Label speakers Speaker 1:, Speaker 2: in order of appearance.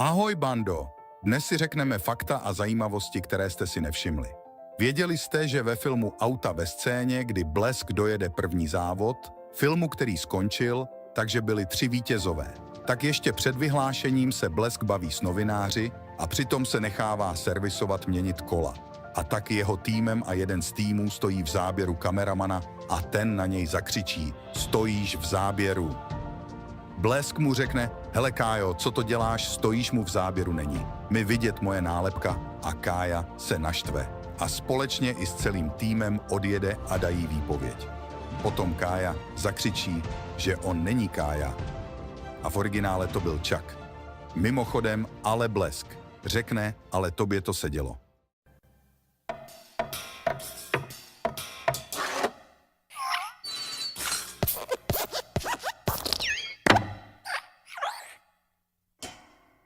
Speaker 1: Ahoj bando, dnes si řekneme fakta a zajímavosti, které jste si nevšimli. Věděli jste, že ve filmu Auta ve scéně, kdy Blesk dojede první závod, filmu, který skončil, takže byli 3 vítězové. Tak ještě před vyhlášením se Blesk baví s novináři a přitom se nechává servisovat měnit kola. A tak jeho týmem a jeden z týmů stojí v záběru kameramana a ten na něj zakřičí: stojíš v záběru. Blesk mu řekne: hele Kájo, co to děláš, stojíš, mu v záběru není. Mi vidět moje nálepka. A Kája se naštve. A společně i s celým týmem odjede a dají výpověď. Potom Kája zakřičí, že on není Kája. A v originále to byl Chuck. Mimochodem, ale Blesk řekne: ale tobě to sedělo.